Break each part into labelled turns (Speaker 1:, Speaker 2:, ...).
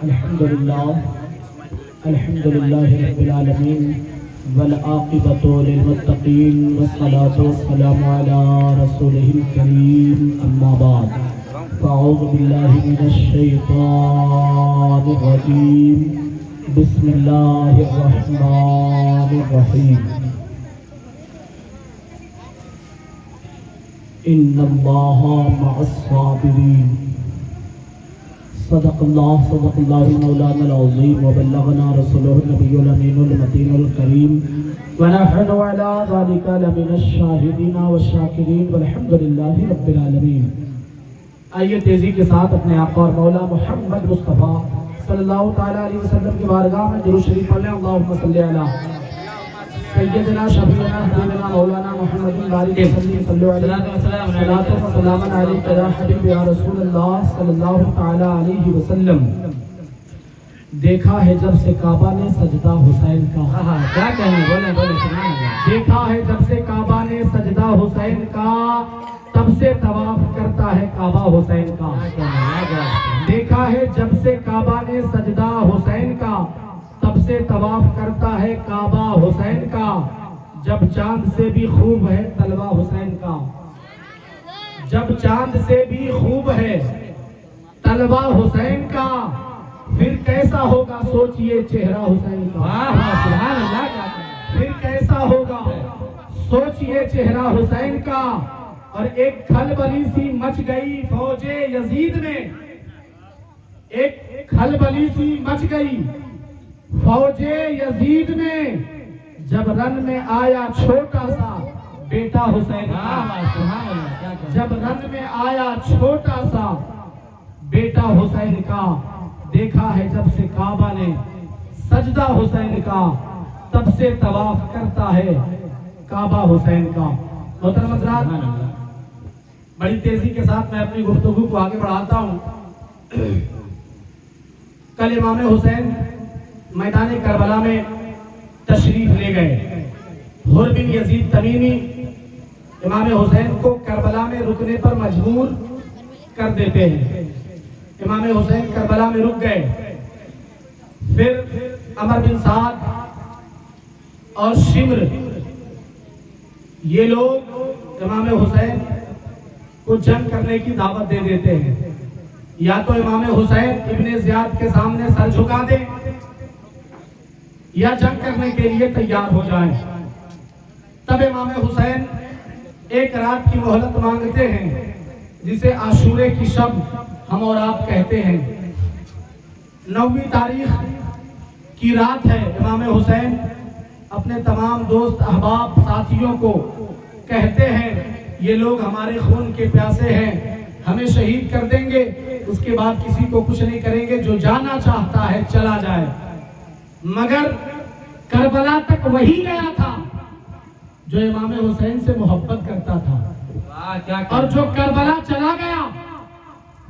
Speaker 1: الحمد للہ رب العالمین والعاقبۃ للمتقین والصلاۃ والسلام علی رسولہ الکریم اما بعد فاعوذ باللہ من الشیطان الرجیم بسم اللہ الرحمن الرحیم ان اللہ مع الصابرین صدق اللہ مولانا العظیم وبلغنا رسولہ النبی الامین المتین الکریم ونحن علی ذلک لمن الشاہدین والشاکرین والحمد للہ رب العالمین۔ آئیے تیزی کے ساتھ اپنے آقا اور مولا محمد مصطفیٰ صلی اللہ تعالیٰ علیہ وسلم کی بارگاہ میں درود شریف پڑھ لیں۔ اللہم صلی علی سیدنا شفیعنا حبیبنا مولانا محمد بارک وسلم صلی اللہ علیہ وسلم صلاۃ و سلام علیک یا حبیب یا رسول اللہ صلی اللہ تعالیٰ علیہ وسلم۔ دیکھا ہے جب سے کعبہ نے سجدہ حسین کا، کیا کہنا ہے، بولے دیکھا ہے جب سے کعبہ نے سجدہ حسین کا، تب سے طواف کرتا ہے کعبہ حسین کا۔ دیکھا ہے جب سے کعبہ نے سجدہ حسین کا، تب سے طواف کرتا ہے کعبہ حسین کا۔ جب چاند سے بھی خوب ہے طلبہ حسین کا، جب چاند سے بھی خوب ہے طلبہ حسین کا، پھر کیسا ہوگا سوچئے چہرہ حسین کا۔ پھر کیسا ہوگا سوچئے چہرہ حسین کا۔ اور ایک کھلبلی سی مچ گئی فوج یزید میں، ایک کھلبلی سی مچ گئی فوج یزید میں، جب رن میں آیا چھوٹا سا بیٹا حسین کا۔ جب رن میں آیا چھوٹا سا بیٹا حسین کا۔ دیکھا ہے جب سے کعبہ نے سجدہ حسین کا، تب سے طواف کرتا ہے کعبہ حسین کا۔ محترم حضرات، بڑی تیزی کے ساتھ میں اپنی گفتگو کو آگے بڑھاتا ہوں۔ کل امام حسین میدان کربلا میں تشریف لے گئے۔ حر بن یزید تمیمی امام حسین کو کربلا میں رکنے پر مجبور کر دیتے ہیں۔ امام حسین کربلا میں رک گئے۔ پھر عمر بن سعد اور شمر یہ لوگ امام حسین کو جنگ کرنے کی دعوت دے دیتے ہیں، یا تو امام حسین ابن زیاد کے سامنے سر جھکا دیں یا جنگ کرنے کے لیے تیار ہو جائیں۔ تب امام حسین ایک رات کی مہلت مانگتے ہیں، جسے عاشورے کی شب ہم اور آپ کہتے ہیں۔ 9ویں تاریخ کی رات ہے۔ امام حسین اپنے تمام دوست احباب ساتھیوں کو کہتے ہیں، یہ لوگ ہمارے خون کے پیاسے ہیں، ہمیں شہید کر دیں گے، اس کے بعد کسی کو کچھ نہیں کریں گے، جو جانا چاہتا ہے چلا جائے۔ مگر کربلا تک وہی گیا تھا جو امام حسین سے محبت کرتا تھا، اور جو کربلا چلا گیا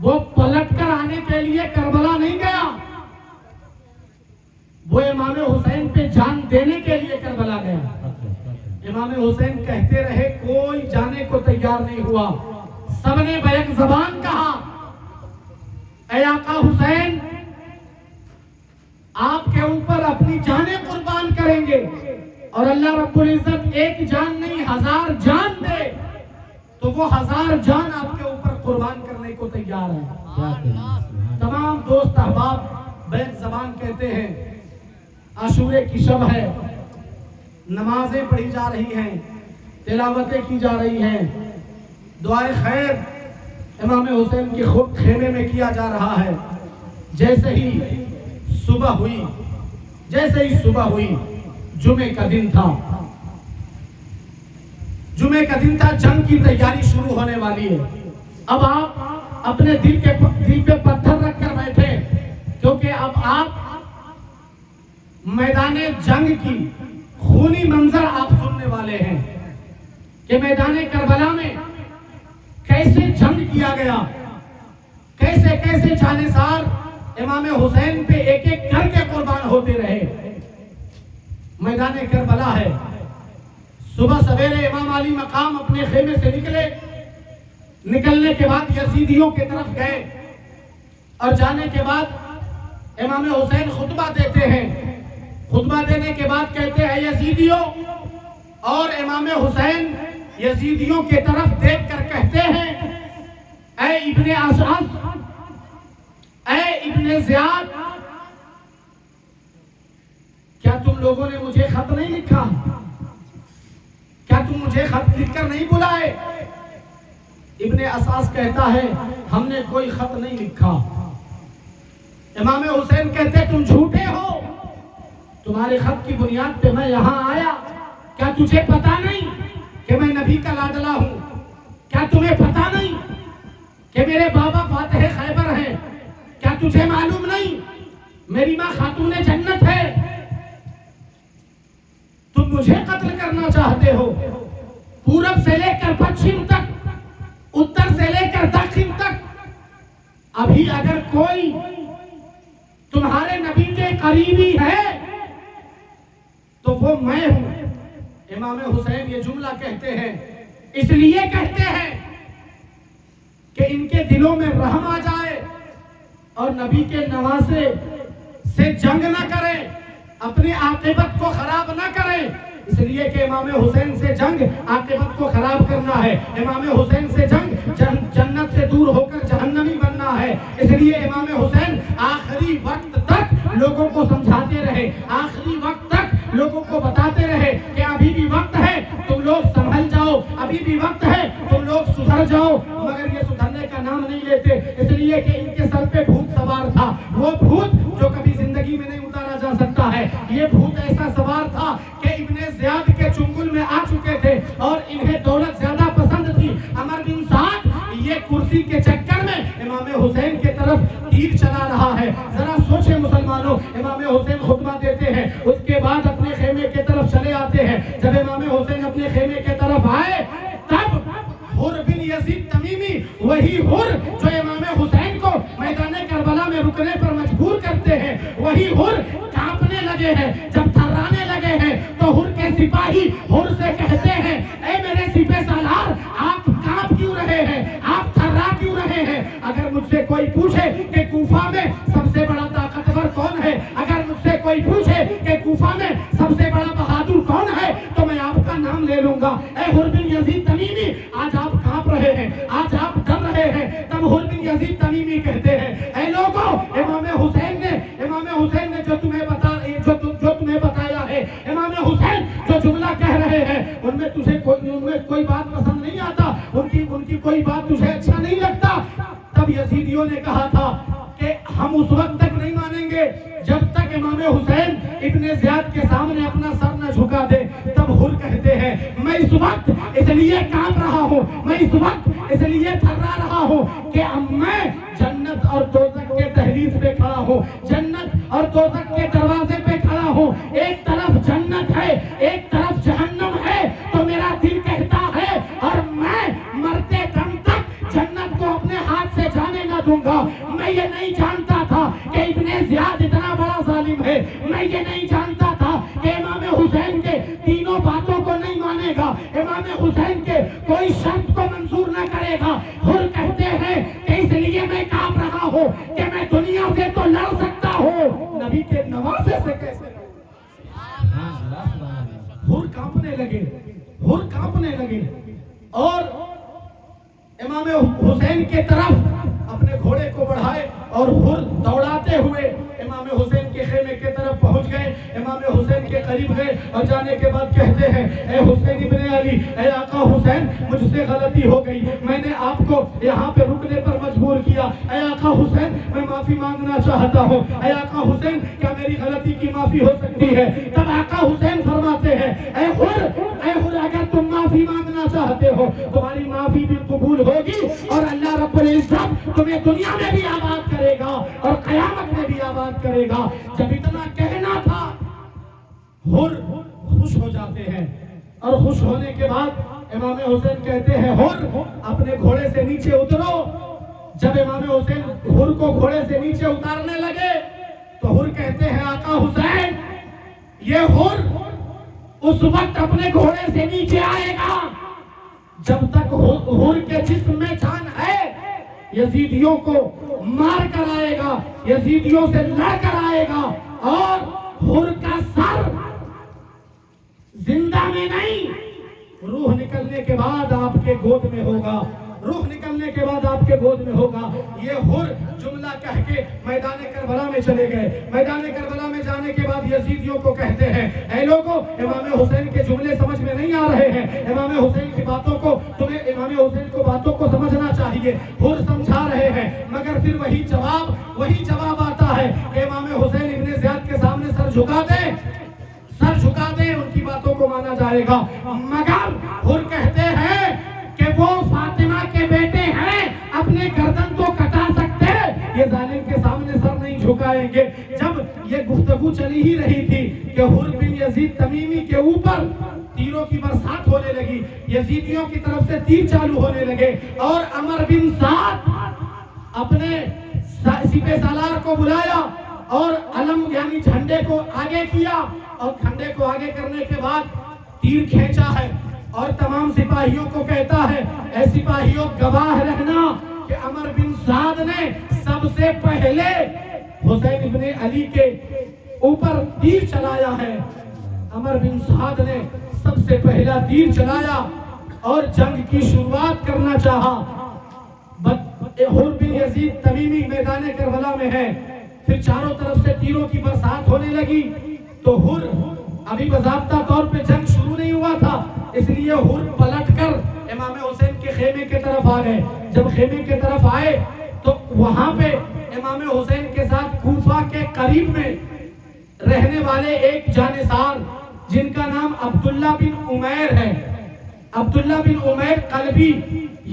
Speaker 1: وہ پلٹ کر آنے کے لیے کربلا نہیں گیا، وہ امام حسین پہ جان دینے کے لیے کربلا گیا۔ امام حسین کہتے رہے، کوئی جانے کو تیار نہیں ہوا۔ سب نے بیک زبان کہا، اے آقا حسین، آپ کے اوپر اپنی جانیں قربان کریں گے، اور اللہ رب العزت ایک جان نہیں 1000 جان دے تو وہ 1000 جان آپ کے اوپر قربان کرنے کو تیار ہے۔ تمام دوست احباب بیک زبان کہتے ہیں۔ عاشورے کی شب ہے، نمازیں پڑھی جا رہی ہیں، تلاوتیں کی جا رہی ہیں، دعائے خیر امام حسین کے خیمے میں کیا جا رہا ہے۔ جیسے ہی صبح ہوئی جمعے کا دن تھا، جنگ کی تیاری شروع ہونے والی ہے۔ اب آپ اپنے دل پہ پتھر رکھ کر بیٹھے، کیونکہ اب آپ میدان جنگ کی خونی منظر آپ سننے والے ہیں کہ میدان کربلا میں کیسے جنگ کیا گیا، کیسے جانثار امام حسین پہ ایک ایک کر کے قربان ہوتے رہے۔ میدان کربلا ہے۔ صبح سویرے امام علی مقام اپنے خیمے سے نکلنے کے بعد یزیدیوں کی طرف گئے، اور جانے کے بعد امام حسین خطبہ دیتے ہیں. خطبہ دینے کے بعد کہتے ہیں یزیدیوں، اور امام حسین یزیدیوں کے طرف دیکھ کر کہتے ہیں اے ابن اشعث، اے ابن زیاد، کیا تم لوگوں نے مجھے خط نہیں لکھا؟ کیا تم مجھے خط لکھ کر نہیں بلائے؟ ابن اشعث کہتا ہے ہم نے کوئی خط نہیں لکھا. امام حسین کہتے تم جھوٹے ہو، تمہارے خط کی بنیاد پہ میں یہاں آیا. کیا تجھے پتا نہیں کہ میں نبی کا لاڈلا ہوں؟ کیا تمہیں پتا نہیں کہ میرے بابا فاتح خیبر ہیں؟ کیا تجھے معلوم نہیں میری ماں خاتون جنت ہے؟ تم مجھے قتل کرنا چاہتے ہو. پورب سے لے کر پچھم تک، اتر سے لے کر دکن تک، ابھی اگر کوئی تمہارے نبی کے قریبی ہے تو وہ میں ہوں. امام حسین یہ جملہ کہتے ہیں، اس لیے کہتے ہیں کہ ان کے دلوں میں رحم آ جائے اور نبی کے نواسے سے جنگ نہ کریں، اپنی عاقبت کو خراب نہ کریں. اس لیے کہ امام حسین سے جنگ عاقبت کو خراب کرنا ہے. امام حسین سے جنگ جنت سے دور ہو کر جہنمی بننا ہے. اس لیے امام حسین آخری وقت تک لوگوں کو سمجھاتے رہے، آخری وقت تک لوگوں کو بتاتے رہے کہ ابھی بھی وقت ہے، تم لوگ سنبھل جاؤ، ابھی بھی وقت ہے، تم لوگ سدھر جاؤ. مگر یہ سدھرنے کا نام نہیں لیتے، اس لیے کہ ان کے سر پہ بھوت سوار تھا. وہ بھوت جو کبھی زندگی میں نہیں اتارا جا سکتا ہے. یہ بھوت ایسا سوار تھا کہ ابن زیاد کے چنگل میں آ چکے تھے اور انہیں دولت زیادہ پسند تھی. عمر بن سعد یہ کرسی کے چکر میں امام حسین کے طرف تیر چلا رہا ہے. ذرا سوچیں مسلمانوں، امام حسین خطبہ دیتے ہیں، اس کے بعد اپنے خیمے کے طرف چلے آتے ہیں. جب امام حسین اپنے خیمے کے طرف آئے تب حر بن یزید تمیمی، وہی حر جو امام حسین کو میدان کربلا میں رکنے پر مجبور کرتے ہیں، وہی حر کانپنے لگے ہیں. جب تھرانے لگے ہیں تو حر کے سپاہی حر سے کہتے ہیں اے میرے سپہ سالار، آپ کانپ کیوں رہے ہیں؟ آپ تھرا کیوں رہے ہیں؟ اگر مجھ سے کوئی پوچھے کہ کوفہ میں سب سے بڑا طاقتور کون ہے، اگر مجھ سے کوئی پوچھے کہ کوفہ میں سب سے بڑا بہادر کون ہے تو میں آپ کا نام لے لوں گا. اے حر بن یزید تمیمی، آج آپ کانپ رہے ہیں، آج آپ ڈر رہے ہیں. تب حر بن یزید تمیمی کہتے ہیں اے لوگوں، امام حسین نے جو تمہیں بتایا ہے، امام حسین جو جملہ کہہ رہے ہیں، ان میں تجھے کوئی بات پسند نہیں آتا، ان کی کوئی بات تجھے اچھا نہیں لگتا. تب یزیدیوں نے کہا تھا کہ ہم اس وقت تک نہیں مانیں گے جب تک امام حسین ابن زیاد کے سامنے اپنا سر نہ جھکا دے. تب حر کہتے ہیں میں اس وقت اس لیے کانپ رہا ہوں، میں اس وقت اس لیے تھرا رہا ہوں کہ اب میں جنت اور دوزخ کے دہلیز پہ کھڑا ہوں، جنت اور دوزخ کے دروازے پہ کھڑا ہوں. ایک طرف جنت ہے، ایک طرف جہنم ہے، تو میرا دل کہتا ہے اور میں مرتے دم تک جنت کو اپنے ہاتھ سے جانے نہ دوں گا. میں یہ نہیں جانتا تھا کہ ابن زیاد اتنا بڑا ظالم ہے، میں یہ نہیں جانتا تھا کہ امام حسین کے تینوں باتوں کو نہیں مانے گا، امام حسین کے کوئی شرط کو منظور نہ کرے گا. حر کہتے ہیں کہ اس لیے میں کانپ رہا ہوں کہ میں دنیا سے تو لڑ سکتا ہوں، نبی کے نواسے سے کیسے لڑوں؟ حر کانپنے لگے، حر کانپنے لگے اور امام حسین کے طرف اپنے گھوڑے کو بڑھائے اور حر دوڑاتے ہوئے امام حسین کے خیمے کے طرف پہنچ گئے. امام حسین کے قریب گئے اور جانے کے بعد کہتے ہیں اے حسین ابن علی، اے آقا حسین، مجھ سے غلطی ہو گئی، میں نے آپ کو یہاں پہ رکنے پر مجبور کیا. اے آقا حسین، میں معافی مانگنا چاہتا ہوں. اے آقا حسین، کیا میری غلطی کی معافی ہو سکتی ہے؟ تب آقا حسین فرماتے ہیں اے حر، اگر تم معافی مانگنا چاہتے ہو تمہاری معافی بھی قبول ہوگی اور اللہ رب العزت تمہیں دنیا میں بھی آباد کرے گا اور قیامت میں بھی آباد کرے گا. جب اتنا کہنا تھا حر خوش ہو جاتے ہیں اور خوش ہونے کے بعد امام حسین کہتے ہیں حر اپنے گھوڑے سے نیچے اترو. جب امام حسین حر کو گھوڑے سے نیچے اتارنے لگے تو حر کہتے ہیں آقا حسین، یہ حر اس وقت اپنے گھوڑے سے نیچے آئے گا جب تک حر کے جسم میں جان ہے. یزیدیوں کو مار کر آئے گا، یزیدیوں سے لڑ کر آئے گا، اور حر کا سر زندہ میں نہیں، روح نکلنے کے بعد آپ کے گود میں ہوگا، روح نکلنے کے بعد آپ کے گود میں ہوگا۔ یہ حر جملہ کہہ کے میدان کربلا میں چلے گئے۔ میدان کربلا میں جانے کے بعد یزیدیوں کو کہتے ہیں، اے لوگوں، امام حسین کے جملے سمجھ میں نہیں آ رہے ہیں، امام حسین کی باتوں کو تمہیں، امام حسین کو باتوں کو سمجھنا چاہیے۔ حر سمجھا رہے ہیں، مگر پھر وہی جواب آتا ہے کہ امام حسین ابن زیاد کے سامنے سر جھکا دیں، ان کی باتوں کو مانا جائے گا۔ مگر حر کہتے ہیں کہ وہ فاطمہ کے بیٹے ہیں، اپنے گردن تو کٹا سکتے، یہ ظالم کے سامنے سر نہیں جھکائیں گے۔ جب یہ گفتگو چلی ہی رہی تھی کہ حر بن یزید تمیمی کے اوپر تیروں کی برسات ہونے لگی، یزیدیوں کی طرف سے تیر چالو ہونے لگے، اور عمر بن سعد اپنے سپہ سالار کو بلایا اور علم یعنی جھنڈے کو آگے کیا، اور جھنڈے کو آگے کرنے کے بعد تیر کھینچا ہے، اور تمام سپاہیوں کو کہتا ہے، اے سپاہیوں گواہ رہنا کہ عمر بن سعد نے سب سے پہلے حسین ابن علی کے اوپر تیر چلایا ہے۔ عمر بن سعد نے سب سے پہلا تیر چلایا اور جنگ کی شروعات کرنا چاہا۔ حر بن یزید تمیمی میدان کربلا میں ہے، پھر چاروں طرف سے تیروں کی برسات ہونے لگی، تو حر ابھی باضابطہ طور پہ جنگ شروع نہیں ہوا تھا، اس لیے حر پلٹ کر امام حسین کے خیمے کے طرف آ گئے۔ جب خیمے کے طرف آئے تو وہاں پہ امام حسین کے ساتھ کوفہ کے قریب میں رہنے والے ایک جانثار جن کا نام عبداللہ بن عمیر ہے، عبداللہ بن عمیر قلبی،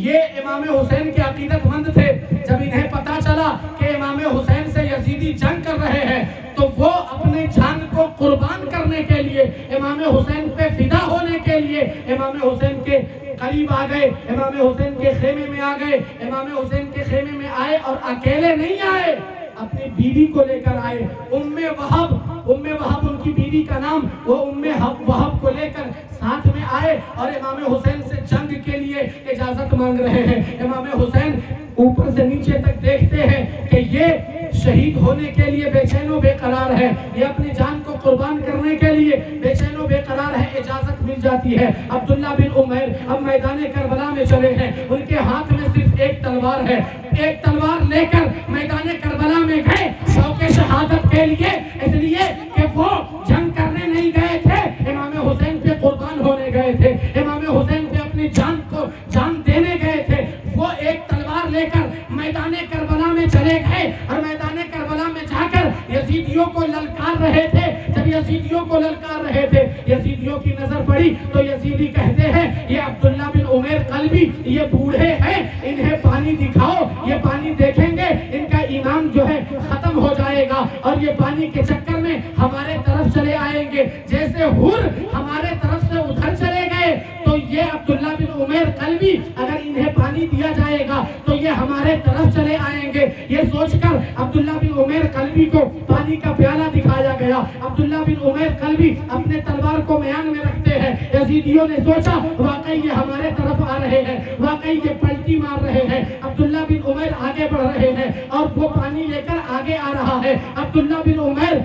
Speaker 1: یہ امام حسین کے عقیدت مند تھے۔ جب انہیں پتا چلا کہ امام حسین سے یزیدی جنگ کر رہے ہیں تو وہ اپنے جان کو قربان کرنے کے لیے، امام حسین پہ فدا ہونے کے لیے امام حسین کے قریب آ گئے، امام حسین کے خیمے میں آ گئے۔ امام حسین کے خیمے میں آئے اور اکیلے نہیں آئے، اپنی بیوی کو لے کر آئے، ام وہب ان کی بیوی کا نام، وہ ام وہب کو لے کر ساتھ میں آئے اور امام حسین سے جنگ کے لیے اجازت مانگ رہے ہیں۔ امام حسین اوپر سے نیچے تک دیکھتے ہیں کہ یہ شہید ہونے کے لیے بے چین و بے قرار ہے، یہ اپنی جان کو قربان کرنے کے لیے بے چین و بے قرار ہے، اجازت مل جاتی ہے۔ عبداللہ بن عمیر اب میدان کربلا میں چلے ہیں، ان کے ہاتھ میں صرف ایک تلوار ہے، ایک تلوار لے کر میدان کربلا میں گئے شوق شہادت کے لیے، اس لیے کہ وہ جنگ کرنے نہیں گئے تھے، امام حسین پہ قربان ہونے گئے تھے، امام حسین پہ اپنی جان کو جان دینے گئے تھے۔ وہ ایک تلوار لے کر میدان کربلا میں چلے گئے اور میدان کربلا میں جا کر یزیدیوں کو للکار رہے تھے۔ جب یزیدیوں کو للکار رہے تھے، یزیدیوں کی نظر پڑی تو یزیدی کہتے ہیں، یہ عبداللہ بن عمیر قلبی یہ بوڑھے ہیں، انہیں پانی دکھاؤ، یہ پانی دیکھیں گے ان کا ایمان جو ہے ختم ہو جائے گا اور یہ پانی کے چکر میں ہمارے طرف چلے آئیں گے۔ جیسے حر ہمارے طرف سے ادھر چلے گئے تو یہ عبداللہ بن عمیر قلبی اگر انہیں پانی دیا جائے گا تو یہ ہمارے طرف چلے آئیں گے۔ یہ سوچ کر عبداللہ بن عمیر قلبی کو پانی کا پیالہ دکھایا گیا۔ عبداللہ بن عمیر قلبی اپنے تلوار کو میان میں رکھتے ہیں۔ یزیدیوں نے سوچا واقعی یہ ہمارے طرف آ رہے ہیں، واقعی یہ پلٹی مار رہے ہیں۔ عبداللہ بن عمیر آگے بڑھ رہے ہیں اور وہ پانی لے کر آگے آ رہا ہے۔ عبداللہ بن عمیر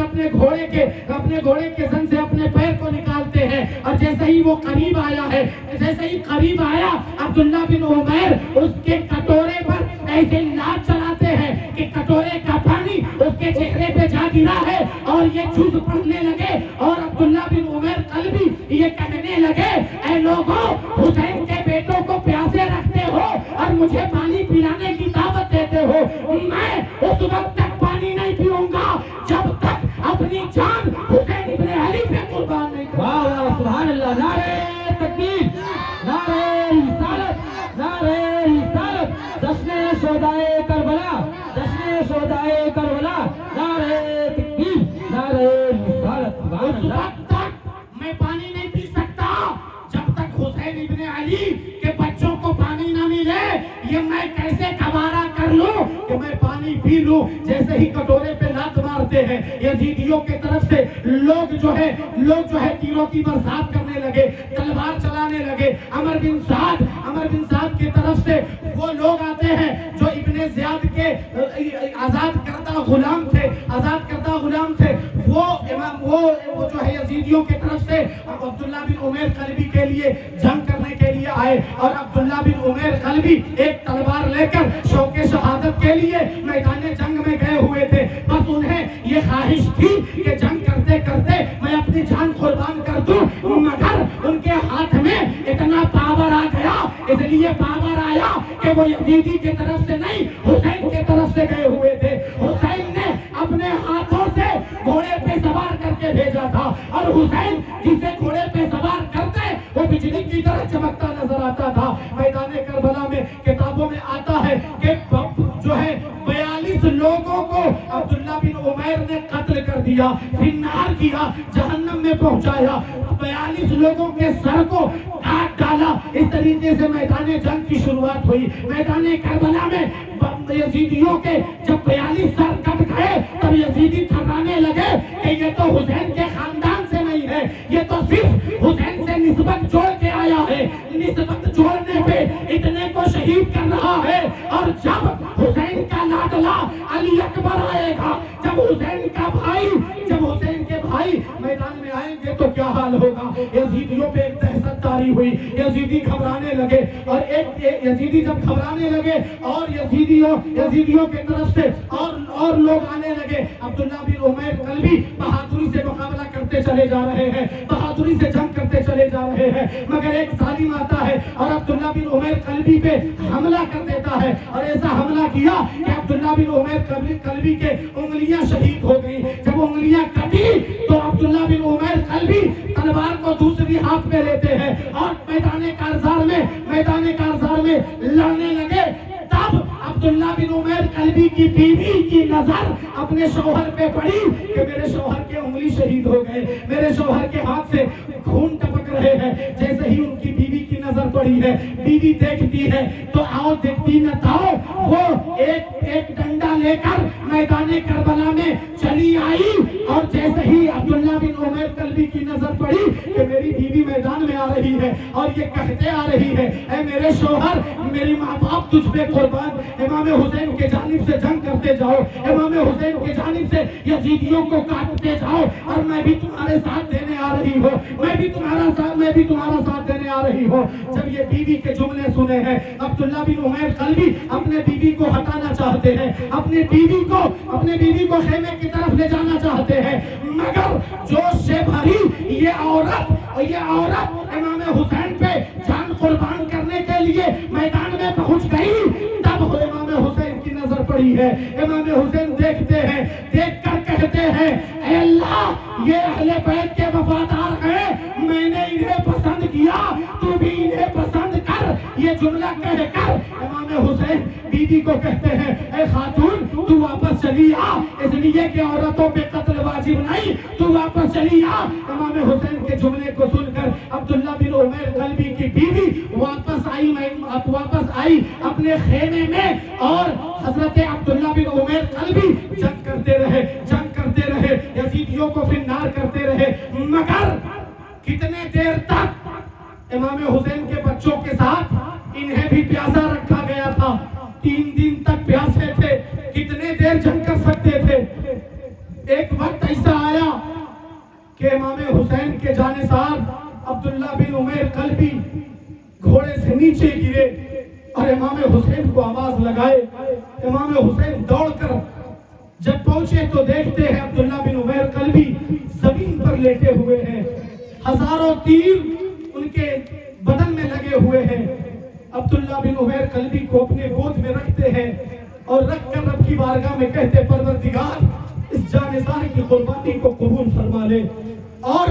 Speaker 1: اپنے گھوڑے کے زن سے اپنے پیر کو نکالتے ہیں اور جیسے ہی وہ قریب آیا عبداللہ بن عمیر اس کے کٹورے پر ایسے لات چلاتے ہیں کہ کٹورے کا پانی اس کے چہرے پہ جا گرا ہے اور یہ جھوٹ پڑنے لگے اور عبداللہ بن عمیر قلبی یہ کہنے لگے، اے لوگوں، حسین کے بیٹوں کو پیاسے رکھتے ہو اور مجھے پانی پلانے کی دعوت دیتے ہو، میں اس وقت تک پانی نہیں پیوں گا جب تک اپنی جان حسین ابن علی پہ قربان نہیں کروں۔ واہ سبحان اللہ، نعرہ تکبیر، نعرہ رسالت، نعرہ رسالت، جشن شہدائے کربلا، جشن شہدائے کربلا، نعرہ تکبیر، نعرہ رسالت۔ اس وقت تک میں پانی نہیں پی سکتا جب تک حسین ابن علی کے بچوں کو پانی نہ ملے، یہ میں کیسے گوارا کر کر لوں کہ میں پانی پی لوں. جیسے ہی کٹورے پہ لات مارتے ہیں یزیدیوں کے طرف سے لوگ جو ہے تیروں کی برسات کرنے لگے, تلوار چلانے لگے. عمر بن سعد کی طرف سے وہ لوگ آتے ہیں جو ابن زیاد کے آزاد کردہ غلام تھے, وہ جو ہے یزیدیوں کی طرف سے عبداللہ بن عمیر قلبی کے لیے جنگ کرنے کے لیے آئے. اور عبداللہ بن عمیر قلبی ایک تلوار لے کر شوق شہادت کے لیے میدان جنگ میں گئے ہوئے تھے. بس انہیں یہ خواہش تھی کہ جنگ کرتے کرتے میں اپنی جان قربان کر دوں, مگر ان کے ہاتھ میں اتنا پاور آ گیا, اس لیے پاور آیا کہ وہ یزیدی کی طرف سے نہیں حسین کی طرف سے گئے ہوئے تھے. حسین نے اپنے ہاتھوں سے گھوڑے پہ سوار کر کے بھیجا تھا, اور حسین جسے گھوڑے پہ سوار کرتے وہ بجلی کی طرح چمکتا نظر آتا تھا. میدان کربلا میں کتابوں میں آتا ہے کہ جو ہے 42 لوگوں کو عبداللہ بن عمیر نے قتل کر دیا, فنار کیا, جہنم میں پہنچایا. 42 لوگوں کے سر کو کاٹ ڈالا. اس طریقے سے میدان جنگ کی شروعات ہوئی. میدان کربلا میں یزیدیوں کے جب 42 سر کٹ گئے تب یزیدی تھرانے لگے کہ یہ تو حسین کے خاندان سے نہیں ہے, یہ تو صرف حسین سے نسبت جوڑ کے آیا ہے, نسبت جوڑنے پہ اتنے کو شہید کر رہا ہے. اور جب حسین کا لاڈلا علی اکبر آئے گا, جب حسین کے بھائی میدان میں آئیں گے تو کیا حال ہوگا. یزیدیوں پہ ایک دہشت طاری ہوئی, یزیدی گھبرانے لگے, اور یزیدی جب گھبرانے لگے اور یزیدیوں کے طرف سے اور لوگ آنے لگے. عبداللہ بن عمیر قلبی بہادری سے مقابلہ کرتے چلے جا رہے ہیں, بہادری سے جنگ کرتے چلے جا رہے ہیں, مگر ایک ظالم آتا ہے اور عبداللہ بن عمیر قلبی پہ حملہ کر دیتا ہے. اور ایسا حملہ کیا کہ عبداللہ بن عمیر قلبی کے انگلیاں شہید ہو گئی. جب انگلیاں کٹی تو عبداللہ بن عمیر قلبی تلوار کو دوسری ہاتھ میں لیتے ہیں اور میدان کارزار میں لڑنے لگے. تب عبداللہ بن عمیر قلبی کی بیوی کی نظر اپنے شوہر پہ پڑی کہ میرے شوہر کے انگلی شہید ہو گئے, میرے شوہر کے ہاتھ سے خون ٹپک رہے ہیں. جیسے ہی ان کی بیوی کی نظر پڑی ہے, بیوی دیکھتی ہے تو آؤ دیکھتی نہ تھا, وہ ایک ڈنڈا لے کر میدان کربلا میں چلی آئی. اور جیسے ہی عبداللہ بن عمیر قلبی کی نظر پڑی کہ میری بیوی میدان میں آ رہی ہے اور یہ کہتے آ رہی ہے, اے میرے شوہر, میری ماں باپ تجھ پہ قربان, امام حسین کے جانب سے جنگ کرتے جاؤ, امام حسین کے جانب سے یزیدیوں کو کاٹتے جاؤ, اور میں بھی تمہارے ساتھ دینے آ رہی ہوں, میں بھی تمہارا ساتھ دینے آ رہی ہوں. جب یہ بیوی کے جملے سنے ہیں, عبداللہ بن عمیر قلبی اپنے بیوی کو ہٹانا چاہتے ہیں, اپنے بیوی کو خیمے کی طرف لے جانا چاہتے ہیں, مگر جوش سے بھری یہ عورت امام حسین پہ جان قربان کرنے کے لیے میدان میں پہنچ گئی. تب امام حسین کی نظر پڑی ہے. امام حسین دیکھتے ہیں, دیکھ کر کہتے ہیں, اے اللہ, یہ اہل بیت کے وفادار ہیں, میں نے انہیں پسند کیا, تو بھی انہیں پسند کر. یہ جملہ کہہ کر امام حسین بیوی کو کہتے ہیں, اے خاتون, تو واپس چلی آ, اس لیے کہ عورتوں پہ قتل واجب نہیں, تو واپس چلی آ. امام حسین کے جملے کو سن کر عبداللہ بن عمیر قلبی کی بیوی واپس آئی اپنے خیمے میں, اور حضرت عبداللہ بن عمیر قلبی جنگ کرتے رہے, یزیدیوں کو فنار کرتے رہے. مگر کتنے دیر تک امام حسین کے بچوں کے ساتھ انہیں بھی پیاسا رکھا گیا تھا, 3 دن تک پیاسے تھے. کتنے دیر جنگ کر سکتے تھے. ایک وقت ایسا آیا کہ امام حسین کے جانثار عبداللہ بن عمیر قلبی گھوڑے سے نیچے گرے اور امام حسین کو آواز لگائے. امام حسین دوڑ کر جب پہنچے تو دیکھتے ہیں عبداللہ بن عمیر قلبی زمین پر لیٹے ہوئے ہیں, ہزاروں تیر ان کے بدن میں لگے ہوئے ہیں. عبداللہ بن عمیر قلبی کو اپنے گود میں رکھتے ہیں اور رکھ کر رب کی بارگاہ میں کہتے, پروردگار, اس جانثار کی قربانی کو قبول فرما لے. اور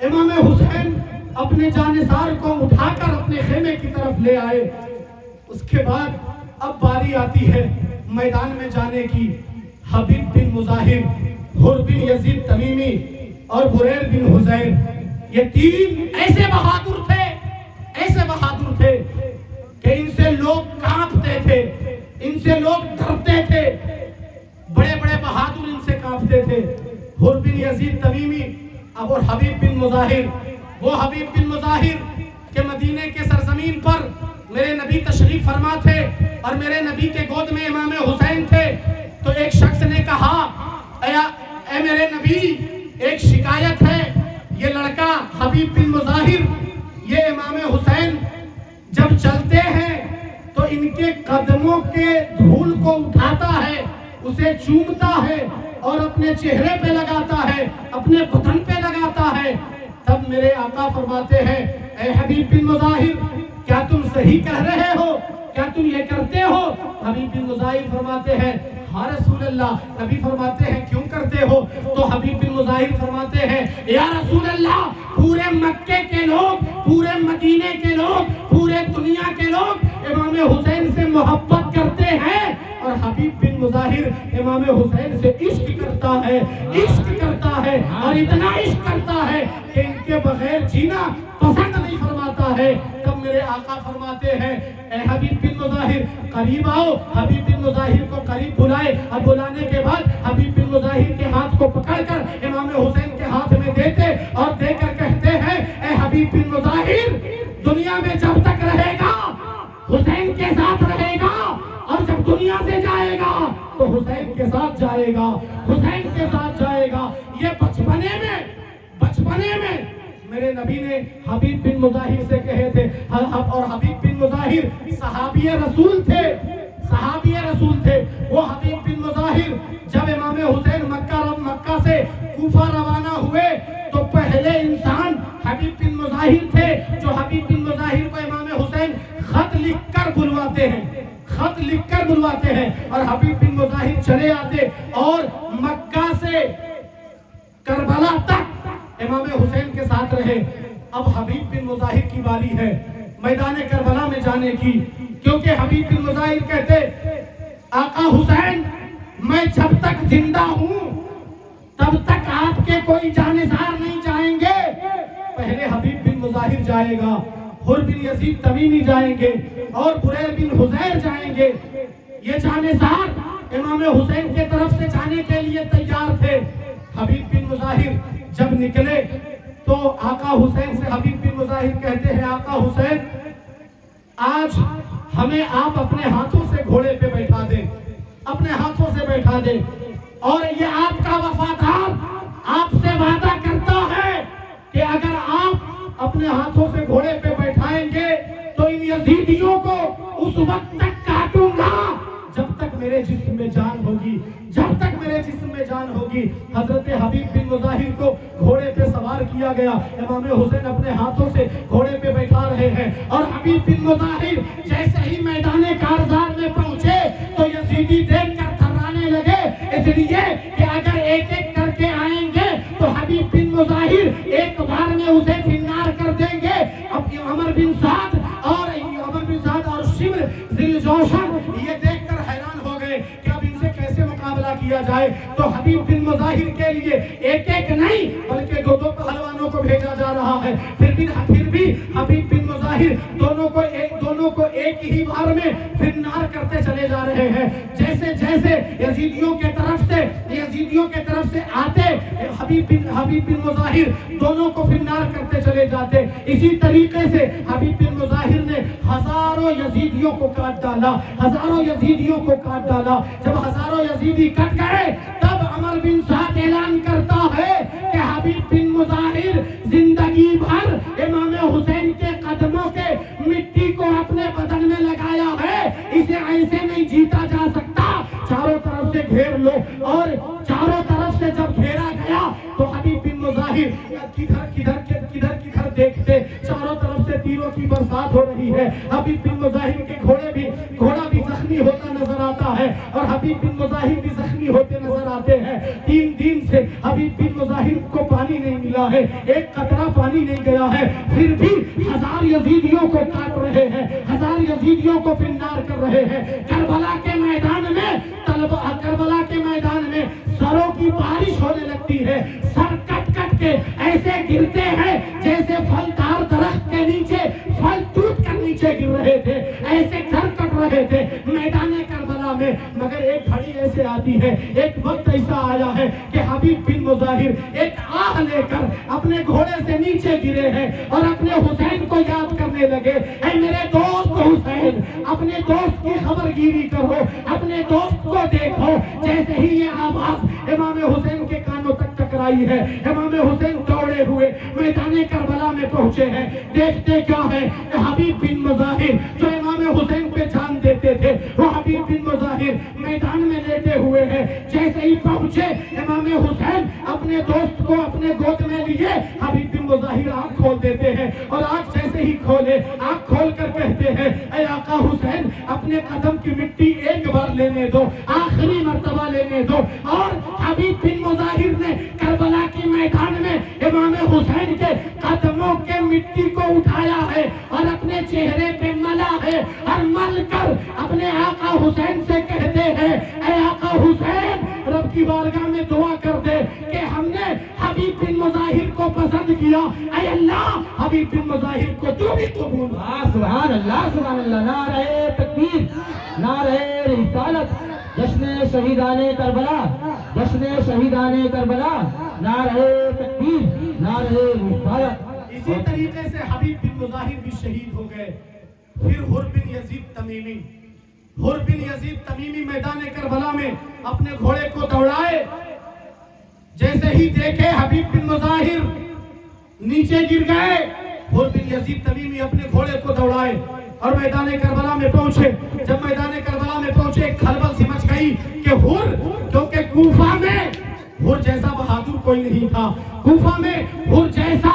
Speaker 1: امام حسین اپنے جانثار کو اٹھا کر اپنے خیمے کی طرف لے آئے. اس کے بعد اب باری آتی ہے میدان میں جانے کی. حبیب بن مظاہر, حر بن یزید تمیمی اور بریر بن حزیر, یہ 3 ایسے بہادر تھے کہ ان سے لوگ کانپتے تھے, ان سے لوگ ڈرتے تھے، بڑے بڑے بہادر ان سے کانپتے تھے۔ حر بن یزید تمیمی اور حبیب بن مظاہر، وہ حبیب بن مظاہر کہ مدینے کے سرزمین پر میرے نبی تشریف فرما تھے اور میرے نبی کے گود میں امام حسین تھے۔ تو ایک شخص نے کہا اے میرے نبی، ایک شکایت ہے، یہ لڑکا حبیب بن مظاہر، یہ امام حسین جب چلتے ہیں تو ان کے قدموں کے دھول کو اٹھاتا ہے، اسے چومتا ہے اور اپنے چہرے پہ لگاتا ہے، اپنے بدن پہ لگاتا ہے۔ تب میرے آقا فرماتے ہیں اے حبیب بن مظاہر، کیا تم صحیح کہہ رہے ہو؟ کیا تم یہ کرتے ہو؟ حبیب بن مظاہر فرماتے ہیں ہاں رسول اللہ۔ نبی فرماتے ہیں کیوں کرتے ہو؟ تو حبیب بن مظاہر فرماتے ہیں یا رسول اللہ، پورے مکے کے لوگ، پورے مدینے کے لوگ، پورے دنیا کے لوگ امام حسین سے محبت کرتے ہیں، اور حبیب بن مظاہر امام حسین سے عشق کرتا ہے، عشق کرتا ہے، اور اتنا عشق کرتا ہے کہ ان کے بغیر جینا پسند نہیں فرماتا ہے۔ تب میرے آقا فرماتے ہیں اے حبیب بن مظاہر قریب آؤ۔ حبیب بن مظاہر کو قریب بلائے، اور بلانے کے بعد حبیب بن مظاہر کے ہاتھ کو پکڑ کر امام حسین کے ہاتھ میں دیتے اور دے کر کہتے ہیں اے حبیب بن مظاہر، دنیا میں جب تک رہے گا حسین کے ساتھ رہے گا، اور جب دنیا سے جائے گا تو حسین کے ساتھ جائے گا، حسین کے ساتھ جائے گا۔ یہ بچپنے میں میرے نبی نے حبیب بن مظاہر سے کہے تھے، اور حبیب بن مظاہر صحابی رسول تھے، صحابی رسول تھے۔ وہ حبیب بن مظاہر جب امام حسین مکہ سے کوفہ روانہ ہوئے تو پہلے انسان حبیب بن مظاہر تھے، جو حبیب بن مظاہر کو امام حسین خط لکھ کر بلواتے ہیں، خط لکھ کر بلواتے ہیں، اور حبیب بن مظاہر چلے آتے اور مکہ سے کربلا تک امام حسین کے ساتھ رہے۔ اب حبیب بن مظاہر کی باری ہے میدان کربلا میں جانے کی، کیونکہ حبیب بن مظاہر کہتے آقا حسین، میں جب تک زندہ ہوں تب تک آپ کے کوئی جانثار نہیں جائیں گے، پہلے حبیب بن مظاہر جائے گا، حر بن یزید تمیمی جائیں گے، اور بریر بن حزیر جائیں گے۔ یہ جانثار امام حسین کے طرف سے جانے کے لیے تیار تھے۔ حبیب بن مظاہر جب نکلے تو آقا حسین سے حبیب بن مظاہر کہتے ہیں آقا حسین، آج ہمیں آپ اپنے ہاتھوں سے گھوڑے پہ بیٹھا دیں، اپنے ہاتھوں سے بیٹھا دیں، اور یہ آپ کا وفادار آپ سے وعدہ کرتا ہے کہ اگر آپ اپنے ہاتھوں سے گھوڑے پہ بیٹھائیں گے تو ان یزیدیوں کو اس وقت تک کاٹوں گا جب تک میرے جسم میں جان ہوگی، جب تک میرے جسم میں جان ہوگی۔ حضرت حبیب بن مظاہر کو گھوڑے پہ سوار کیا گیا، امام حسین اپنے ہاتھوں سے گھوڑے پہ بیٹھا رہے ہیں، اور حبیب بن مظاہر جیسے ہی میدان کارزار میں پہنچے تو یزیدی دیکھ کر تھرانے لگے، اس لیے کہ اگر ایک ایک کر کے آئیں گے تو حبیب بن مظاہر ایک بار میں اسے فنار کر دیں گے۔ اب عمر بن سعد اور شمر ذی الجوشن یہ دیکھ کر حیران ہو گئے کہ اب ان سے کیسے مقابلہ کیا جائے۔ تو حبیب بن مظاہر کے لیے ایک ایک نہیں بلکہ دو دو پہلوانوں کو بھیجا جا رہا ہے۔ پھر بھی حبیب بن مظاہر دونوں کو ایک ہی بار میں فنار کرتے چلے جا رہے ہیں۔ جیسے جیسے یزیدیوں کے طرف سے آتے حبیب بن مظاہر دونوں کو فنار کرتے چلے جاتے۔ اسی طریقے سے حبیب بن مظاہر نے ہزاروں یزیدیوں کو کاٹ ڈالا، ہزاروں یزیدیوں کو کاٹ ڈالا۔ جب ہزاروں یزیدی کٹ گئے تب عمر بن سعد اعلان کرتا ہے کہ حبیب بن مظاہر زندگی بھر امام حسین کے قدموں کے مٹی کو اپنے بدن میں لگایا ہے، اسے ایسے نہیں جیتا جا سکتا، چاروں طرف سے گھیر لو۔ اور چاروں طرف سے جب گھیرا گیا تو حبیب بن مظاہر کدھر دیکھتے، چاروں طرف سے تیروں کی برسات ہو رہی ہے۔ حبیب بن مظاہر کے گھوڑا بھی زخمی ہوتا نظر آتا ہے، اور حبیب بن مظاہر بھی زخمی ہوتے نظر آتے ہیں۔ 3 دن سے حبیب بن مظاہر کو پانی نہیں ملا ہے، ایک قطرہ پانی نہیں گیا ہے، پھر بھی ہزار یزیدیوں کو کاٹ رہے ہیں، ہزار یزیدیوں کو فنار کر رہے ہیں۔ کربلا کے میدان میں سروں کی بارش ہونے لگتی ہے، سر کٹ کٹ کے ایسے گرتے ہیں جیسے پھلدار درخت کے نیچے پھل ٹوٹ کر نیچے گر رہے تھے، ایسے گھر کٹ رہے تھے۔ میدان کربلا میں، مگر ایک گھڑی ایسے آتی ہے، ایک وقت ایسا آیا ہے کہ حبیب بن مظاہر ایک آہ لے کر اپنے گھوڑے سے نیچے گرے ہیں اور اپنے حسین کو یاد کرنے لگے، اے میرے دوست حسین، اپنے دوست کی خبر گیری کرو، اپنے دوست کو دیکھو۔ جیسے ہی یہ آواز امام حسین کے کانوں تک ٹکرائی ہے، امام حسین دوڑے ہوئے میدان کربلا میں پہنچے ہیں۔ دیکھتے کیا ہے، حبیب بن مظاہر جو امام حسین پہ جان دیتے تھے، وہ حبیب بن مظاہر میدان میں لیٹے ہوئے ہیں۔ جیسے ہی پہنچے امام حسین اپنے دوست کو اپنے گود میں لیے، حبیب بن مظاہر آنکھ کھول دیتے ہیں، اور آنکھ جیسے ہی کھولے، آنکھ کھول کر کہتے ہیں، اے آقا حسین، اپنے قدم کی مٹی ایک بار لینے دو، آخری مرتبہ لینے دو۔ اور حبیب بن مظاہر نے کربلا کی میدان میں امام حسین کے قدموں کے مٹی کو اٹھایا ہے اور اپنے چہرے پہ ملا ہے، اور مل کر اپنے آقا حسین سے کہتے ہیں، اے آقا حسین، رب کی بارگاہ میں دعا کر دے کہ ہم نے حبیب بن مظاہر کو پسند کیا، اے اللہ حبیب بن مظاہر کو تو بھی قبول۔
Speaker 2: سبحان اللہ، سبحان اللہ، نعرہ تکبیر، نعرہ رسالت، جشن شہیدان کربلا، جشن شہیدان کربلا، نعرہ تکبیر، نعرہ رسالت۔
Speaker 1: اسی طریقے سے حبیب بن مظاہر بھی شہید ہو گئے۔ پھر حر بن یزید تمیمی، حر بن یزید تمیمی میدان کربلا میں اپنے گھوڑے کو دوڑائے، جیسے ہی دیکھے حبیب بن مظاہر نیچے گر گئے، حر بن یزید تمیمی اپنے گھوڑے کو دوڑائے اور میدان کربلا میں پہنچے۔ جب میدان کربلا میں پہنچے، ایک کھلبل سی مچ گئی کہ حر، کیونکہ کوفہ میں حر جیسا بہادر کوئی نہیں تھا، کوفہ میں حر جیسا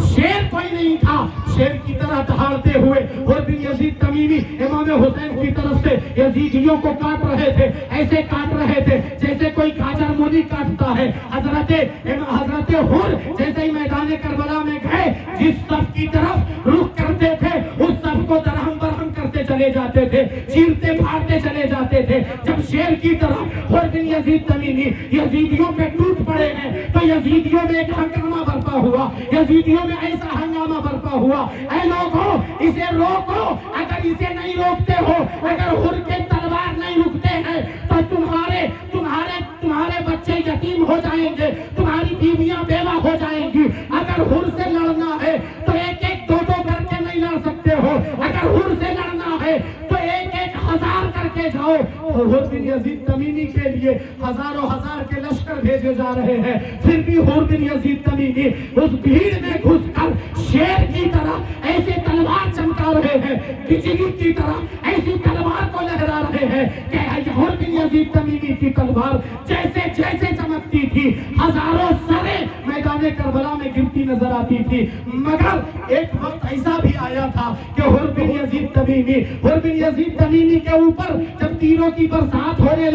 Speaker 1: شیر کوئی نہیں تھا، شیر کی طرح دہاڑتے ہوئے حر بن یزید تمیمی امام حسین کی طرف سے یزیدیوں کو کاٹ رہے تھے، ایسے کاٹ رہے تھے جیسے کوئی گاجر مولی کاٹتا ہے۔ حضرت حر جیسے ہی میدان کربلا میں گئے، جس صف کی طرف رخ کرتے تھے اس صف کو درہم برہم کرتے چلے جاتے تھے، چیرتے پھاڑتے چلے جاتے تھے۔ جب شیر کی طرح حر بن یزید تمیمی یزیدیوں پہ ٹوٹ پڑے ہیں تو یزیدیوں میں ایک ہنگامہ برپا ہوا، یزیدیوں میں ایسا ہنگامہ برپا ہوا، اے لوگوں اسے روکو، اگر اسے نہیں روکتے ہو، اگر حر کے تلوار نہیں رکتے ہیں تو تمہارے بچے یتیم ہو جائیں گے، تمہاری بیویاں بیوہ ہو جائیں گی۔ اگر حر سے لڑنا ہے تو ایک ایک دو دو کر کے نہیں لڑ سکتے ہو، اگر حر سے لڑنا ہے تو ایک ایک ہزار کر کے جاؤ۔ حر بن یزید تمیمی کے لیے ہزاروں ہزار کے لشکر بھیجے جا رہے ہیں، پھر بھی حر بن یزید تمیمی اس بھیڑ میں گھس کر شیر کی طرح ایسے تلوار چمکا رہے ہیں، بجلی کی طرح ایسی تلوار کو لہرا رہے ہیں کہ حر بن یزید تمیمی کی تلوار جیسے جیسے چمکتی تھی، ہزاروں سریں میدان کربلا میں گرتی نظر آتی تھی۔ مگر ایک وقت ایسا بھی آیا تھا کہ حر بن یزید تمیمی کے اوپر جب تیروں کی برسات ہونے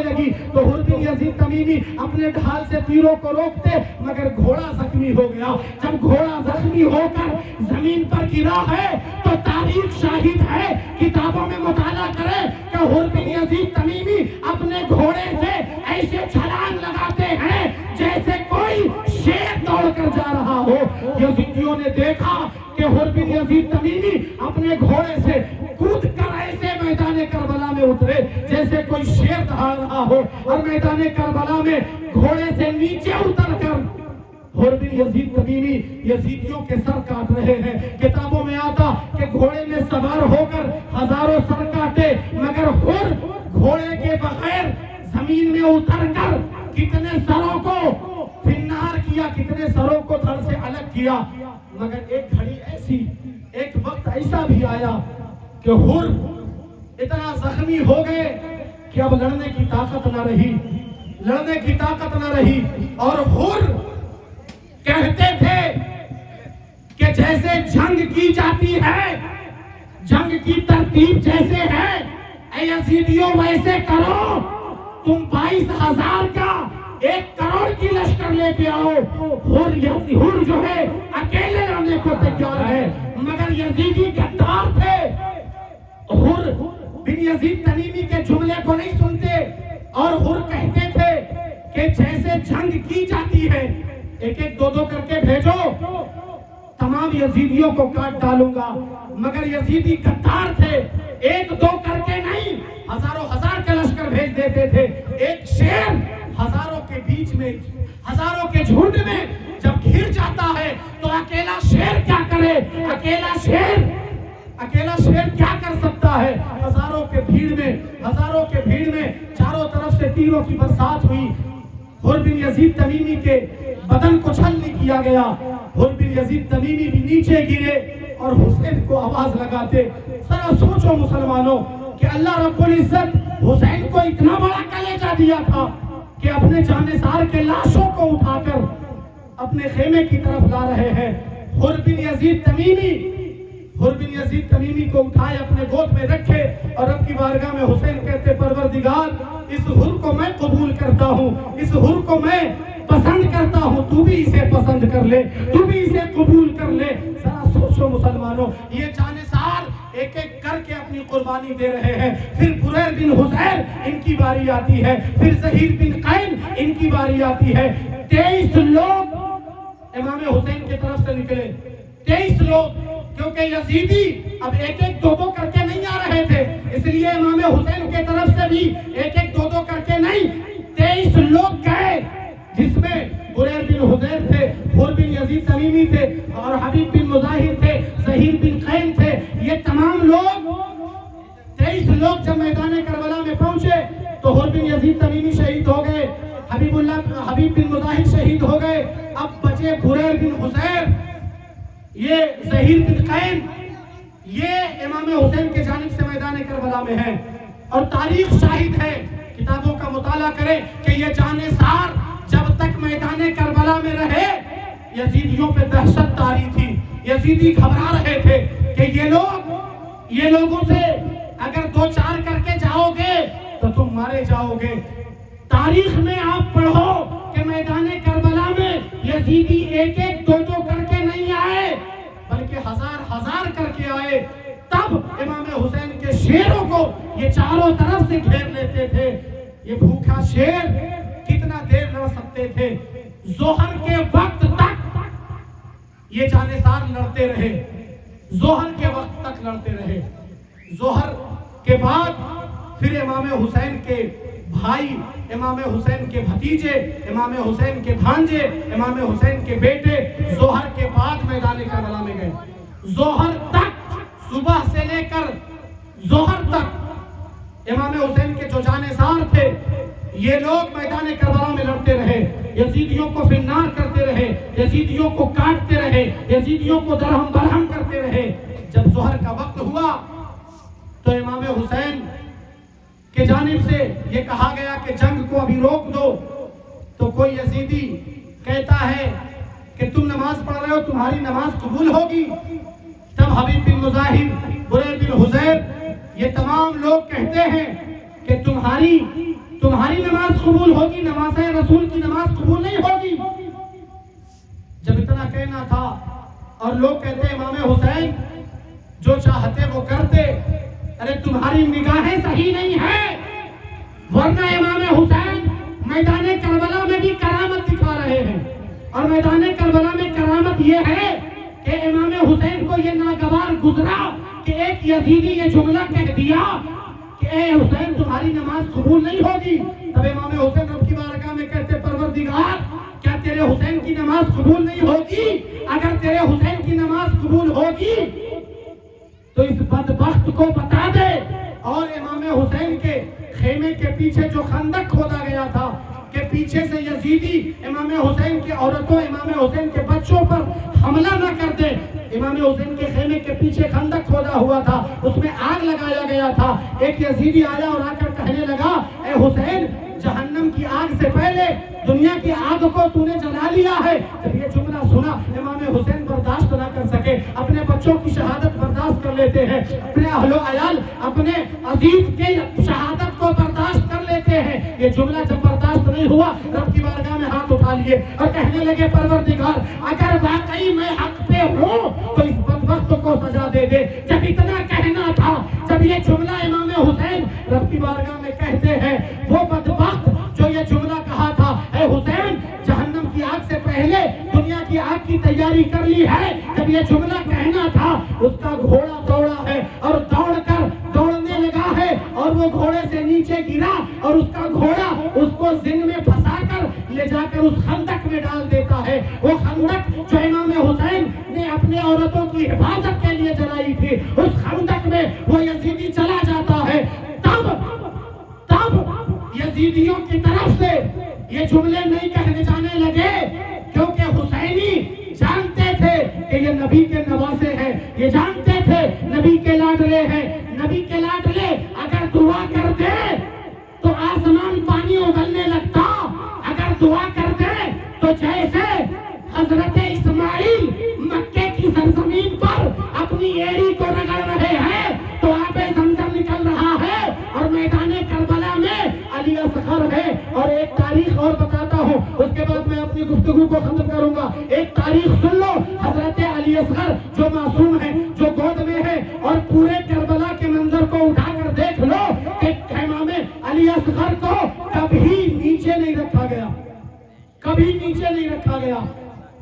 Speaker 1: لگی تو حر بن یزید تمیمی اپنے ڈھال سے تیروں کو روکتے، مگر گھوڑا زخمی ہو گیا۔ جب گھوڑا زخمی ہو کر زمین پر گرا ہے تو تاریخ شاہد ہے، کتابوں میں مطالعہ کرے کہ حر بن یزید تمیمی اپنے گھوڑے سے ایسے چھلانگ لگاتے ہیں جیسے کوئی شیر دوڑ کر جا رہا ہو۔ یزیدیوں نے دیکھا کہ حر بن یزید تمیمی اپنے گھوڑے سے کود کر ایسے میدان کربلا میں اترے جیسے کوئی شیر دہاڑ رہا ہو، اور میدان کربلا میں گھوڑے سے نیچے اتر کر حر بن یزید تمیمی یزیدیوں کے سر کاٹ رہے ہیں۔ کتابوں میں آتا کہ گھوڑے میں سوار ہو کر ہزاروں سر کاٹے، مگر حر گھوڑے کے بغیر زمین میں اتر کر کتنے سروں کو فنار کیا، کتنے سروں کو دھڑ سے الگ کیا۔ مگر ایک گھڑی ایسی، ایک وقت ایسا بھی آیا کہ حر اتنا زخمی ہو گئے کہ اب لڑنے کی طاقت نہ رہی، اور حر کہتے تھے کہ جیسے جنگ کی جاتی ہے، جنگ کی ترتیب جیسے ہے، اے یزیدیوں ویسے کرو، تم 22,000 کا 1 کروڑ کی لشکر لے کے آؤ۔ حر جو ہے اکیلے لڑنے کو تیار ہے، مگر یزیدی غدار تھے، حر بن یزید تمیمی کے جملے کو نہیں سنتے، اور حر کہتے تھے کہ جیسے جنگ کی جاتی ہے، ایک ایک دو دو کر کے بھیجو، تمام یزیدیوں کو کاٹ ڈالوں گا۔ مگر یزیدی غدار تھے، ایک دو کر کے نہیں، ہزاروں ہزار کا لشکر بھیج دیتے تھے۔ ایک شیر ہزاروں کے بیچ میں، ہزاروں کے جھنڈ میں جب گھر جاتا ہے تو اکیلا شیر کیا کرے؟ اکیلا شیر کیا کر سکتا ہے؟ ہزاروں کے بھیڑ میں چاروں طرف سے تیروں کی برسات ہوئی۔ حر بن یزید تمیمی کے بدن کو چھلنی کیا گیا، حر بن یزید تمیمی بھی نیچے گرے اور حسین کو آواز لگاتے۔ ذرا سوچو مسلمانوں کہ اللہ رب العزت حسین کو اتنا بڑا کلیجہ دیا تھا کہ اپنے جانثار کے لاشوں کو اٹھا کر اپنے خیمے کی طرف لا رہے ہیں۔ حر بن یزید تمیمی کو اٹھائے، اپنے گود میں رکھے اور رب کی بارگاہ میں حسین کہتے پروردگار اس حر کو میں قبول کرتا ہوں، اس حر کو میں پسند کرتا ہوں، تو بھی اسے پسند کر لے، تو بھی اسے قبول کر لے۔ ذرا سوچو مسلمانوں، یہ جانثار ایک ایک کر کے اپنی قربانی دے رہے ہیں۔ پھر بریر بن حزیر ان کی باری آتی ہے، پھر زہیر بن قین ان کی باری آتی ہے۔ 23 لوگ امام حسین کی طرف سے نکلے، 23 لوگ، کیونکہ یزیدی اب ایک ایک دو دو کر کے نہیں آ رہے تھے، اس لیے امام حسین کی طرف سے بھی ایک ایک دو دو کر کے نہیں، 23 لوگ گئے، جس میں بریر بن حزیر تھے، حر بن یزید تمیمی تھے اور حبیب بن مظاہر تھے، زہیر بن قین تھے۔ یہ تمام لوگ 23 لوگ جب میدان کربلا میں پہنچے تو حر بن یزید تمیمی شہید ہو گئے، حبیب بن مظاہر شہید ہو گئے۔ اب بچے بریر بن حزیر، یہ زہیر بن قین، یہ امام حسین کے جانب سے میدان کربلا میں ہیں، اور تاریخ شاہد ہے، کتابوں کا مطالعہ کریں کہ یہ جانثار جب تک میدان کربلا میں رہے یزیدیوں پہ دہشت طاری تھی، یزیدی گھبرا رہے تھے کہ یہ لوگوں سے اگر 2-4 کر کے جاؤ گے تو تم مارے جاؤ گے۔ تاریخ میں آپ پڑھو کہ میدان کربلا میں یزیدی ایک ایک دو دو کر کے نہیں آئے بلکہ ہزار ہزار کر کے آئے۔ تب امام حسین کے شیروں کو یہ چاروں طرف سے گھیر لیتے تھے۔ یہ بھوکا شیر کتنا دیر لڑ سکتے تھے؟ ظہر کے وقت تک یہ جانثار لڑتے رہے، ظہر کے وقت تک لڑتے رہے۔ ظہر کے بعد پھر امام حسین کے بھائی، امام حسین کے بھتیجے، امام حسین کے بھانجے، امام حسین کے بیٹے ظہر کے بعد میدان کربلا میں گئے۔ ظہر تک، صبح سے لے کر ظہر تک امام حسین کے جو جانثار تھے یہ لوگ میدان کربلا میں لڑتے رہے، یزیدیوں کو فنار کرتے رہے، یزیدیوں کو کاٹتے رہے، یزیدیوں کو درہم برہم کرتے رہے۔ جب ظہر کا وقت ہوا تو امام حسین کی جانب سے یہ کہا گیا کہ جنگ کو ابھی روک دو، تو کوئی یزیدی کہتا ہے کہ تم نماز پڑھ رہے ہو، تمہاری نماز قبول ہوگی۔ تب حبیب بن مظاہر، بریر بن حزیر، یہ تمام لوگ کہتے ہیں کہ تمہاری نماز قبول ہوگی، نماز رسول کی نماز قبول نہیں ہوگی۔ جب اتنا کہنا تھا اور لوگ کہتے امام حسین جو چاہتے وہ کرتے، ارے تمہاری نگاہیں صحیح نہیں ہیں، ورنہ امام حسین میدان کربلا میں بھی کرامت دکھا رہے ہیں، اور میدان کربلا میں کرامت یہ ہے کہ امام حسین کو یہ ناگوار گزرا کہ ایک یزیدی یہ جملہ کہہ دیا کہ اے حسین تمہاری نماز قبول نہیں ہوگی۔ تب امام حسین رب کی بارگاہ میں کہتے پروردگار کیا تیرے حسین کی نماز قبول نہیں ہوگی؟ اگر تیرے حسین کی نماز قبول ہوگی تو اس بدبخت کو بتا دے۔ اور امام حسین کے خیمے کے پیچھے جو خندق کھودا گیا تھا کہ پیچھے سے یزیدی امام حسین کی عورتوں، امام حسین کے بچوں پر حملہ نہ کر دے، امام حسین کے خیمے کے پیچھے خندق کھودا ہوا تھا، اس میں آگ لگایا گیا تھا۔ ایک یزیدی آیا اور آ کر کہنے لگا اے حسین جہنم کی آگ سے پہلے دنیا کی آگ کو تو نے جلا لیا ہے۔ جب یہ جملہ سنا امام حسین برداشت نہ کر سکے، اپنے بچوں کی شہادت برداشت کر لیتے ہیں، اپنے اہل و عیال، اپنے عزیز کی شہادت کو برداشت کر لیتے ہیں۔ یہ جملہ جب برداشت نہیں ہوا رب کی بارگاہ میں ہاتھ اٹھا لیے اور کہنے لگے پروردگار اگر واقعی میں حق پہ ہوں تو اس بدبخت کو سزا دے دے۔ جب اتنا کہنا تھا، جب یہ جملہ امام حسین رب کی بارگاہ میں کہتے ہیں، وہ بدبخت جو یہ جملہ کہا تھا اے حسین جہنم کی آگ سے پہلے دنیا کی آگ کی تیاری کر لی ہے، جب یہ جملہ کہنا تھا اس کا گھوڑا دوڑا ہے اور دوڑ نیچے گرا اور اس کا گھوڑا اس کو زن میں پھنسا کر لے جا کر اس خندق میں ڈال دیتا ہے. وہ خندق جو امام حسین نے اپنے عورتوں کی حفاظت کے لیے جلائی تھی, اس خندق میں وہ یزیدی چلا جاتا ہے. تب یزیدیوں کی طرف سے یہ جملے نہیں کہنے جانے لگے, کیونکہ حسینی جانتے تھے کہ یہ نبی کے نواسے ہیں, یہ جانتے تھے نبی کے لاڈلے ہیں. نبی کے لاڈلے اگر دعا کرتے تو آسمان پانی اگلنے لگتا, اگر دعا کرتے تو جیسے حضرت اسماعیل مکے کی سرزمین پر اپنی ایڑی کو رگڑ رہے ہیں تو آب زمزم نکل رہا ہے, اور میدان کربلا میں علی اصغر ہے. اور ایک تاریخ اور بتاتا ہوں, اس کے بعد میں اپنی گفتگو کو ختم کروں گا. ایک تاریخ سن لو, حضرت علی اصغر جو معصوم ہے, جو گود میں ہے, اور پورے کربلا کے منظر کو اٹھا کر دیکھ لو کہ امام علی اصغر کو کبھی نیچے نہیں رکھا گیا, کبھی نیچے نہیں رکھا گیا.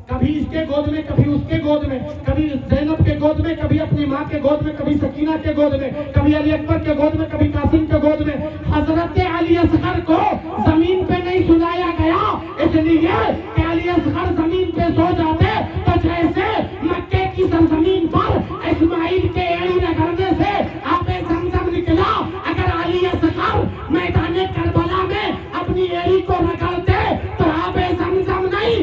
Speaker 1: کبھی اس کے گود میں, کبھی اس کے گود میں, کبھی زینب کے گود میں, کبھی اپنی ماں کے گود میں, کبھی سکینہ کے گود میں, کبھی علی اکبر کے گود میں, کبھی قاسم کے گود میں. حضرت علی اصغر کو زمین پہ نہیں سلایا گیا, اس لیے کہ علی اصغر زمین پہ سو جاتے تو جیسے مکے کی سرزمین پر اسماعیل کے ایڑی رگڑنے سے آب زمزم نکلا, اگر علی اصغر میدان کربلا میں اپنی ایڑی کو رگڑتے تو آب زمزم نہیں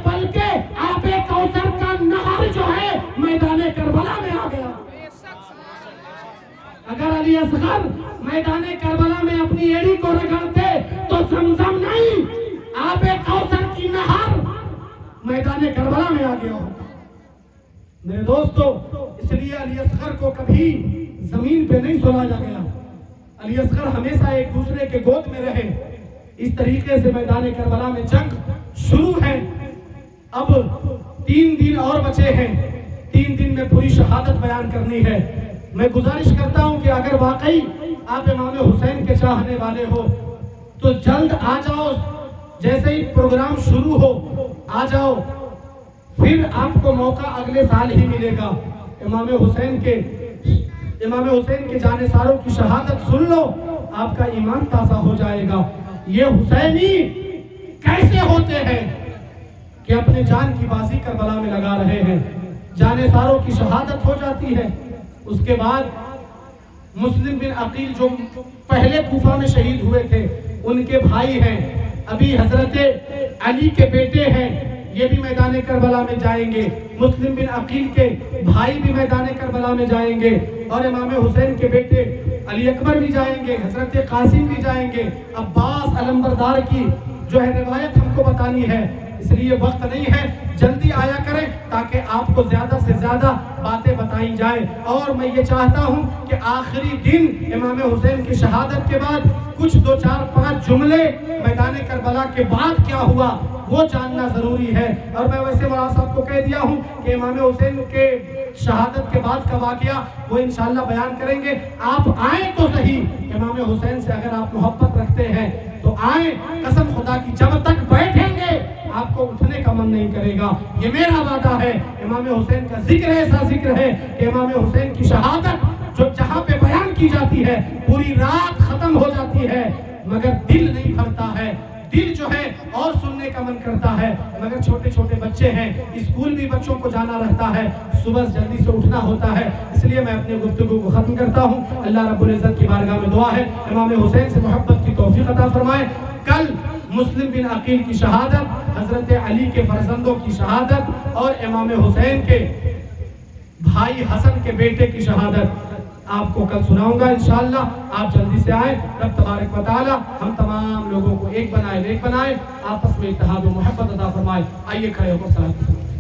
Speaker 1: بلکہ آب کوثر کا نہر جو ہے میدان کربلا میں آ گیا. اگر علی اصغر میدان کربلا میں اپنی ایڑی کو رگڑتے تو زمزم نہیں, آب کوثر کی نہر میدان کربلا میں آ گیا ہوتا. میرے دوستو, اس لیے علی اصغر کو کبھی زمین پہ نہیں سلایا گیا. علی اصغر ہمیشہ ایک دوسرے کے گود میں رہے. اس طریقے سے میدان کربلا میں جنگ شروع ہے. اب 3 دن اور بچے ہیں, 3 دن میں پوری شہادت بیان کرنی ہے. میں گزارش کرتا ہوں کہ اگر واقعی آپ امام حسین کے چاہنے والے ہو تو جلد آ جاؤ, جیسے ہی پروگرام شروع ہو آ جاؤ, پھر آپ کو موقع اگلے سال ہی ملے گا. امام حسین کے جانثاروں کی شہادت سن لو, آپ کا ایمان تازہ ہو جائے گا. یہ حسینی کیسے ہوتے ہیں کہ اپنے جان کی بازی کربلا میں لگا رہے ہیں. جانثاروں کی شہادت ہو جاتی ہے. اس کے بعد مسلم بن عقیل جو پہلے کوفہ میں شہید ہوئے تھے, ان کے بھائی ہیں, ابھی حضرت علی کے بیٹے ہیں, یہ بھی میدان کربلا میں جائیں گے. مسلم بن عقیل کے بھائی بھی میدان کربلا میں جائیں گے, اور امام حسین کے بیٹے علی اکبر بھی جائیں گے, حضرت قاسم بھی جائیں گے. عباس علمبردار کی جو ہے روایت ہم کو بتانی ہے, اس لیے وقت نہیں ہے, جلدی آیا کریں تاکہ آپ کو زیادہ سے زیادہ باتیں بتائی جائیں. اور میں یہ چاہتا ہوں کہ آخری دن امام حسین کی شہادت کے بعد کچھ 2 4 5 جملے میدان کربلا کے بعد کیا ہوا وہ جاننا ضروری ہے. اور میں ویسے مولانا صاحب کو کہہ دیا ہوں کہ امام حسین کے شہادت کے بعد کا واقعہ وہ انشاءاللہ بیان کریں گے. آپ آئیں تو صحیح, امام حسین سے اگر آپ محبت رکھتے ہیں تو آئیں. قسم خدا کی جب تک بیٹھیں گے آپ کو اٹھنے کا من نہیں کرے گا, یہ میرا وعدہ ہے. امام حسین کا ذکر ایسا ذکر ہے کہ امام حسین کی شہادت جو جہاں پہ بیان کی جاتی ہے پوری رات ختم ہو جاتی ہے, مگر دل نہیں بھرتا ہے. دل جو ہے اور سننے کا من کرتا ہے, مگر چھوٹے چھوٹے بچے ہیں, اسکول بھی بچوں کو جانا رہتا ہے, صبح جلدی سے اٹھنا ہوتا ہے. اس لیے میں اپنے گفتگو کو ختم کرتا ہوں. اللہ رب العزت کی بارگاہ میں دعا ہے امام حسین سے محبت کی توفیق عطا فرمائے. کل مسلم بن عقیل کی شہادت, حضرت علی کے فرزندوں کی شہادت, اور امام حسین کے بھائی حسن کے بیٹے کی شہادت آپ کو کل سناؤں گا انشاءاللہ. آپ جلدی سے آئیں. رب تبارک و تعالی ہم تمام لوگوں کو ایک بنائے, آپس میں اتحاد و محبت عطا فرمائے. آئیے کھڑے ہو کر صلاۃ